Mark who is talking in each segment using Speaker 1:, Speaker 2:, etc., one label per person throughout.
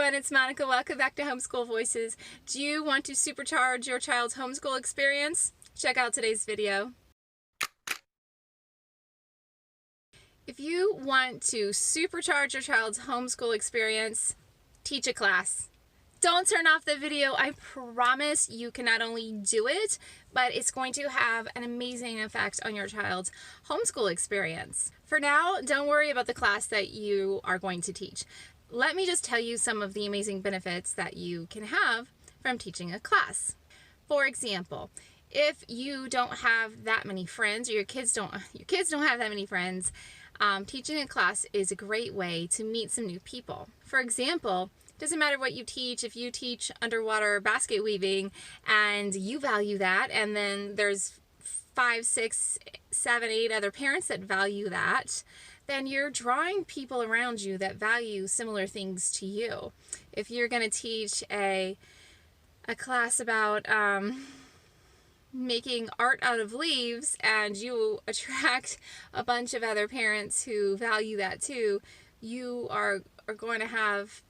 Speaker 1: everyone, it's Monica. Welcome back to Homeschool Voices. Do you want to supercharge your child's homeschool experience? Check out today's video. If you want to supercharge your child's homeschool experience, teach a class. Don't turn off the video. I promise you can not only do it, but it's going to have an amazing effect on your child's homeschool experience. For now, don't worry about the class that you are going to teach. Let me just tell you some of the amazing benefits that you can have from teaching a class. For example, if you don't have that many friends, or your kids don't have that many friends, teaching a class is a great way to meet some new people. For example, doesn't matter what you teach. If you teach underwater basket weaving and you value that, and then there's 5, 6, 7, 8 other parents that value that, then you're drawing people around you that value similar things to you. If you're going to teach a class about making art out of leaves, and you attract a bunch of other parents who value that too, you are going to have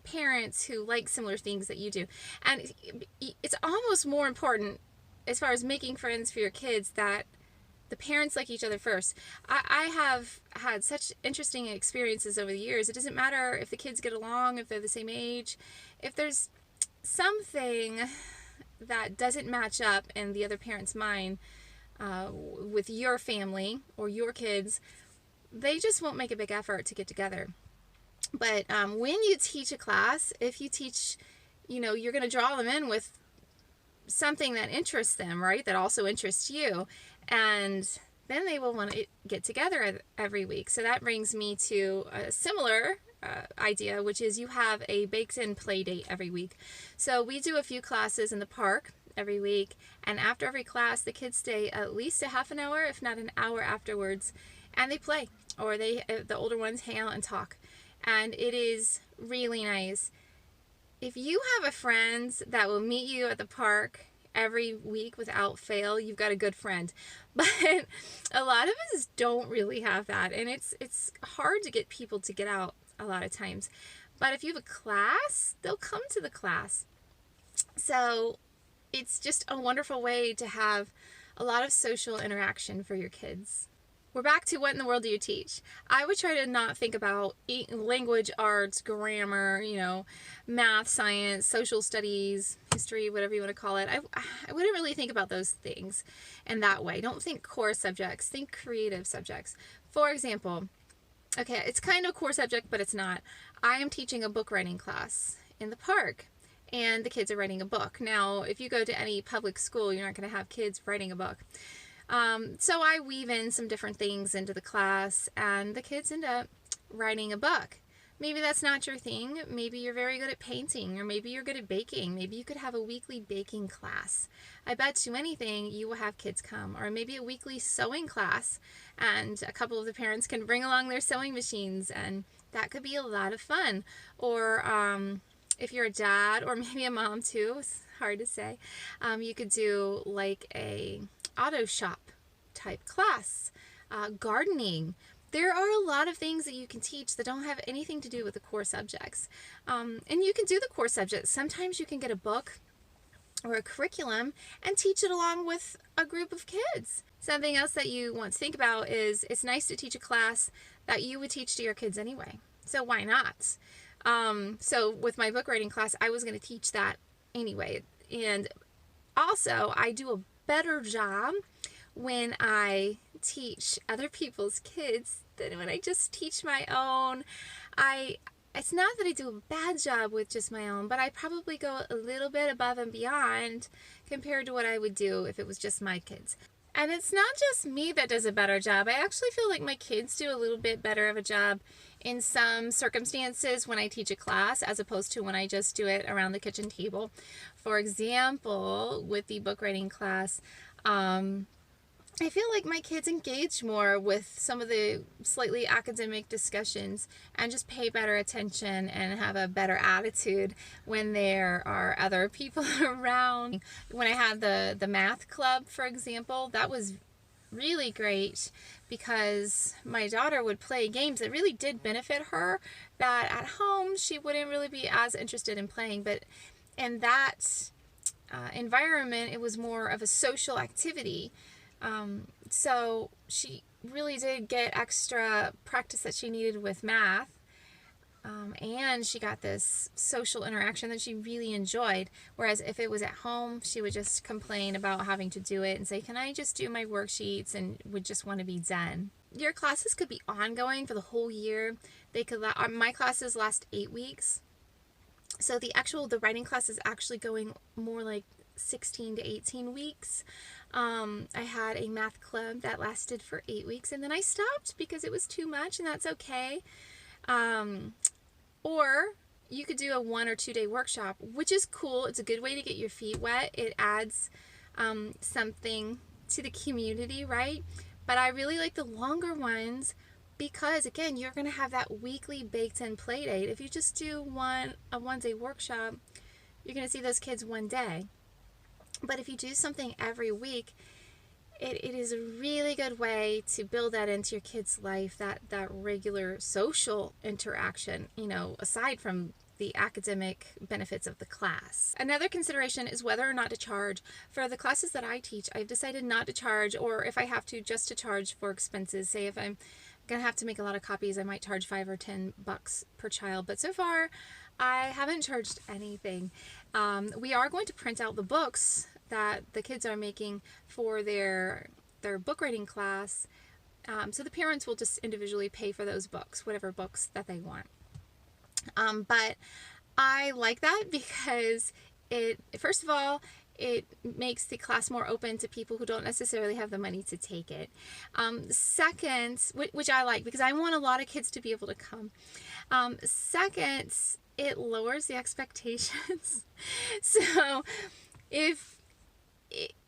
Speaker 1: parents who like similar things that you do. And it's almost more important as far as making friends for your kids that the parents like each other first. I have had such interesting experiences over the years. It doesn't matter if the kids get along, if they're the same age. If there's something that doesn't match up in the other parent's mind with your family or your kids, they just won't make a big effort to get together. But when you teach a class, if you teach, you're going to draw them in with something that interests them, right? That also interests you. And then they will want to get together every week. So that brings me to a similar idea, which is you have a baked-in play date every week. So we do a few classes in the park every week. And after every class, the kids stay at least a half an hour, if not an hour afterwards. And they play. Or the older ones hang out and talk. And it is really nice. If you have a friend that will meet you at the park every week without fail, you've got a good friend. But a lot of us don't really have that, and it's hard to get people to get out a lot of times. But if you have a class, they'll come to the class. So it's just a wonderful way to have a lot of social interaction for your kids. We're back to what in the world do you teach? I would try to not think about language, arts, grammar, math, science, social studies, history, whatever you want to call it. I wouldn't really think about those things in that way. Don't think core subjects. Think creative subjects. For example, okay, it's kind of a core subject, but it's not. I am teaching a book writing class in the park, and the kids are writing a book. Now, if you go to any public school, you're not going to have kids writing a book. So I weave in some different things into the class, and the kids end up writing a book. Maybe that's not your thing. Maybe you're very good at painting, or maybe you're good at baking. Maybe you could have a weekly baking class. I bet you anything you will have kids come. Or maybe a weekly sewing class, and a couple of the parents can bring along their sewing machines, and that could be a lot of fun. Or if you're a dad, or maybe a mom too, it's hard to say, you could do like a auto shop type class, gardening. There are a lot of things that you can teach that don't have anything to do with the core subjects. And you can do the core subjects. Sometimes you can get a book or a curriculum and teach it along with a group of kids. Something else that you want to think about is it's nice to teach a class that you would teach to your kids anyway. So why not? So with my book writing class, I was going to teach that anyway. And also, I do a better job when I teach other people's kids than when I just teach my own. It's not that I do a bad job with just my own, but I probably go a little bit above and beyond compared to what I would do if it was just my kids. And it's not just me that does a better job. I actually feel like my kids do a little bit better of a job in some circumstances when I teach a class as opposed to when I just do it around the kitchen table. For example, with the book writing class, I feel like my kids engage more with some of the slightly academic discussions and just pay better attention and have a better attitude when there are other people around. When I had the math club, for example, that was really great because my daughter would play games that really did benefit her that at home she wouldn't really be as interested in playing. But in that environment, it was more of a social activity. So she really did get extra practice that she needed with math. And she got this social interaction that she really enjoyed. Whereas if it was at home, she would just complain about having to do it and say, can I just do my worksheets, and would just want to be done. Your classes could be ongoing for the whole year. They could, my classes last 8 weeks. So the writing class is actually going more like 16 to 18 weeks. I had a math club that lasted for 8 weeks, and then I stopped because it was too much, and that's okay. Or you could do a 1 or 2 day workshop, which is cool. It's a good way to get your feet wet. It adds something to the community, right? But I really like the longer ones because, again, you're going to have that weekly baked-in play date. If you just do a 1 day workshop, you're going to see those kids one day. But if you do something every week, it is a really good way to build that into your kid's life, that regular social interaction, aside from the academic benefits of the class. Another consideration is whether or not to charge. For the classes that I teach, I've decided not to charge, or if I have to, just to charge for expenses. Say if I'm gonna have to make a lot of copies, I might charge $5 or $10 per child. But so far, I haven't charged anything. We are going to print out the books that the kids are making for their book writing class. So the parents will just individually pay for those books, whatever books that they want. But I like that because first of all, it makes the class more open to people who don't necessarily have the money to take it. Second, which I like because I want a lot of kids to be able to come. Second, it lowers the expectations. So if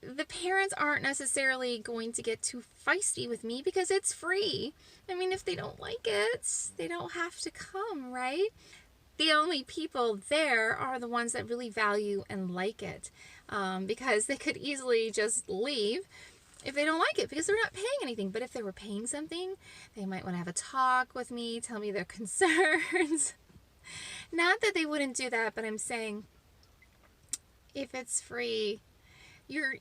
Speaker 1: the parents aren't necessarily going to get too feisty with me because it's free. I mean, if they don't like it, they don't have to come, right? The only people there are the ones that really value and like it, because they could easily just leave if they don't like it because they're not paying anything. But if they were paying something, they might want to have a talk with me, tell me their concerns. Not that they wouldn't do that, but I'm saying if it's free, you're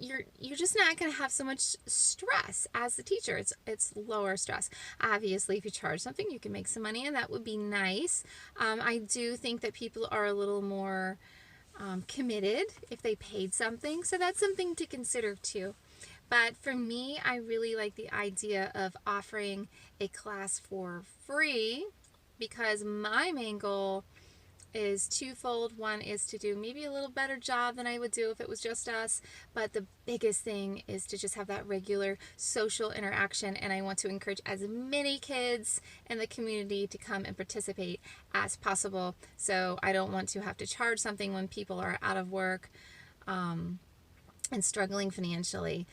Speaker 1: just not going to have so much stress as the teacher. It's lower stress. Obviously, if you charge something, you can make some money, and that would be nice. I do think that people are a little more committed if they paid something, so that's something to consider too. But for me, I really like the idea of offering a class for free because my main goal is twofold. One is to do maybe a little better job than I would do if it was just us, but the biggest thing is to just have that regular social interaction, and I want to encourage as many kids in the community to come and participate as possible. So I don't want to have to charge something when people are out of work and struggling financially.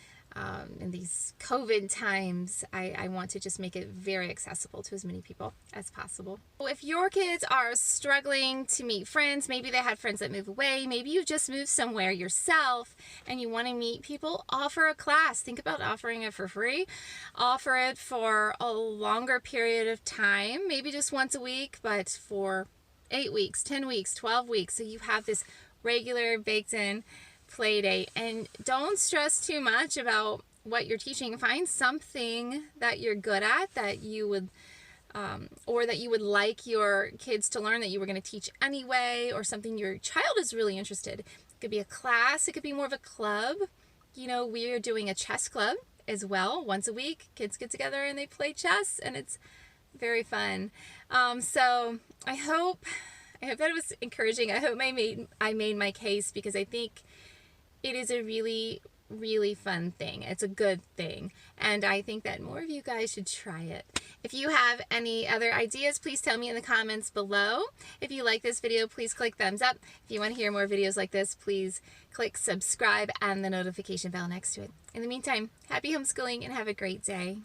Speaker 1: In these COVID times, I want to just make it very accessible to as many people as possible. If your kids are struggling to meet friends, maybe they had friends that move away, maybe you just moved somewhere yourself and you want to meet people, offer a class. Think about offering it for free. Offer it for a longer period of time, maybe just once a week, but for 8 weeks, 10 weeks, 12 weeks. So you have this regular baked in play date, and don't stress too much about what you're teaching. Find something that you're good at that you would or that you would like your kids to learn that you were going to teach anyway, or something your child is really interested. It could be a class, it could be more of a club. We're doing a chess club as well. Once a week, kids get together and they play chess, and it's very fun. So I hope that it was encouraging. I hope I made my case, because I think it is a really, really fun thing. It's a good thing. And I think that more of you guys should try it. If you have any other ideas, please tell me in the comments below. If you like this video, please click thumbs up. If you want to hear more videos like this, please click subscribe and the notification bell next to it. In the meantime, happy homeschooling and have a great day.